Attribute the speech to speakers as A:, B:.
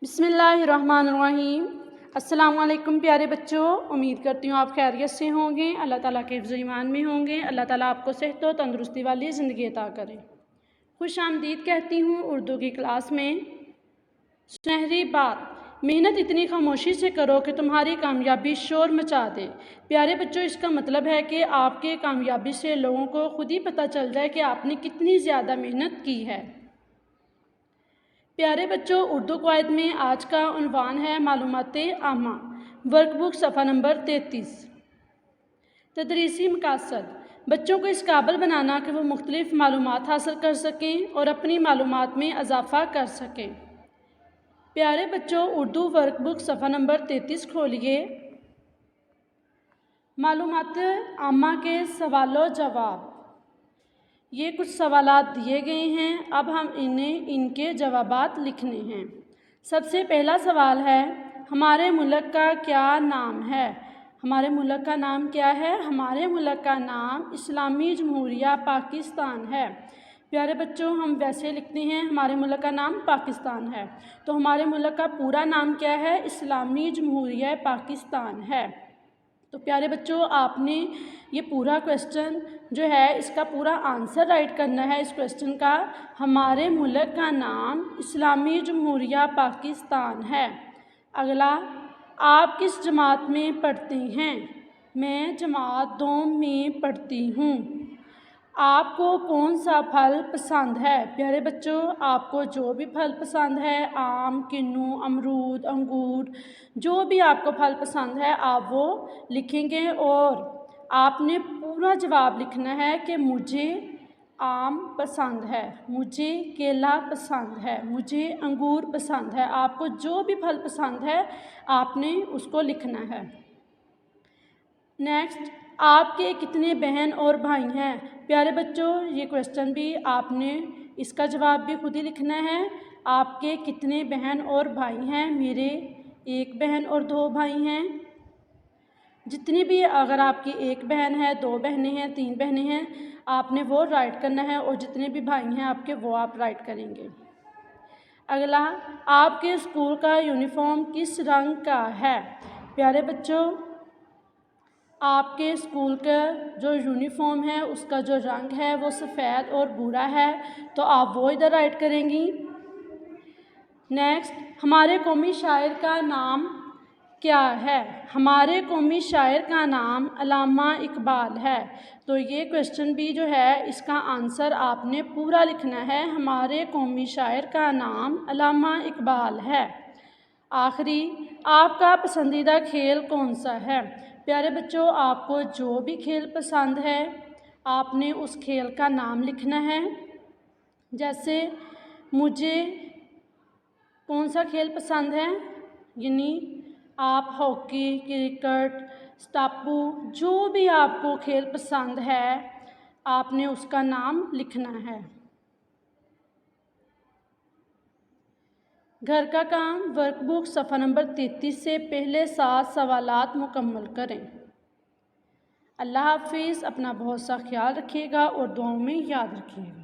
A: बिस्मिल्लाहिर्रहमानिर्रहीम। अस्सलाम वालेकुम प्यारे बच्चों, उम्मीद करती हूँ आप खैरियत से होंगे। अल्लाह ताला के हिफ्ज़ ईमान में होंगे। अल्लाह ताला आपको सेहत व तंदुरुस्ती वाली ज़िंदगी अता करे। खुश आमदीद कहती हूँ उर्दू की क्लास में। सुनहरी बात, मेहनत इतनी खामोशी से करो कि तुम्हारी कामयाबी शोर मचा दे। प्यारे बच्चों, इसका मतलब है कि आपके कामयाबी से लोगों को खुद ही पता चल जाए कि आपने कितनी ज़्यादा मेहनत की है। प्यारे बच्चों, उर्दू क़वायद में आज का उन्वान है मालूमाते आमा, वर्कबुक सफ़ा नंबर 33। तदरीसी मकासद, बच्चों को इस काबिल बनाना कि वो मुख्तलिफ़ मालूमात हासिल कर सकें और अपनी मालूमात में इजाफ़ा कर सकें। प्यारे बच्चों, उर्दू वर्कबुक सफ़ा नंबर 33 खोलिए। मालूमाते आमा के सवालों जवाब, ये कुछ सवालात दिए गए हैं। अब हम इनके जवाबात लिखने हैं। सबसे पहला सवाल है, हमारे मुल्क का क्या नाम है? हमारे मुल्क का नाम क्या है? हमारे मुल्क का नाम इस्लामी जमहूरिया पाकिस्तान है। प्यारे बच्चों, हम वैसे लिखते हैं हमारे मुल्क का नाम पाकिस्तान है, तो हमारे मुल्क का पूरा नाम क्या है? इस्लामी जमहूरिया पाकिस्तान है। तो प्यारे बच्चों, आपने ये पूरा क्वेश्चन जो है इसका पूरा आंसर राइट करना है। इस क्वेश्चन का, हमारे मुल्क का नाम इस्लामी जमहूरिया पाकिस्तान है। अगला, आप किस जमात में पढ़ते हैं? मैं जमात 2 में पढ़ती हूँ। आपको कौन सा फल पसंद है? प्यारे बच्चों, आपको जो भी फल पसंद है, आम, किन्नू, अमरूद, अंगूर, जो भी आपको फल पसंद है आप वो लिखेंगे और आपने पूरा जवाब लिखना है कि मुझे आम पसंद है, मुझे केला पसंद है, मुझे अंगूर पसंद है। आपको जो भी फल पसंद है आपने उसको लिखना है। नेक्स्ट, आपके कितने बहन और भाई हैं? प्यारे बच्चों, ये क्वेश्चन भी आपने इसका जवाब भी खुद ही लिखना है। आपके कितने बहन और भाई हैं? मेरे 1 बहन और 2 भाई हैं। जितनी भी, अगर आपकी 1 बहन है, 2 बहनें हैं, 3 बहनें हैं, आपने वो राइट करना है और जितने भी भाई हैं आपके वो आप राइट करेंगे। अगला, आपके स्कूल का यूनिफॉर्म किस रंग का है? प्यारे बच्चों, आपके स्कूल का जो यूनिफॉर्म है उसका जो रंग है वो सफ़ेद और भूरा है, तो आप वो इधर राइट करेंगी। नेक्स्ट, हमारे कौमी शायर का नाम क्या है? हमारे कौमी शायर का नाम अल्लामा इकबाल है। तो ये क्वेश्चन भी जो है इसका आंसर आपने पूरा लिखना है। हमारे कौमी शायर का नाम अल्लामा इकबाल है। आखिरी, आपका पसंदीदा खेल कौन सा है? प्यारे बच्चों, आपको जो भी खेल पसंद है आपने उस खेल का नाम लिखना है। जैसे मुझे कौन सा खेल पसंद है, यानी आप हॉकी, क्रिकेट, स्टापू, जो भी आपको खेल पसंद है आपने उसका नाम लिखना है। घर का काम, वर्कबुक सफ़ा नंबर 33 से पहले 7 सवालात मुकम्मल करें। अल्लाह हाफिज़। अपना बहुत सा ख्याल रखिएगा और दुआओं में याद रखिएगा।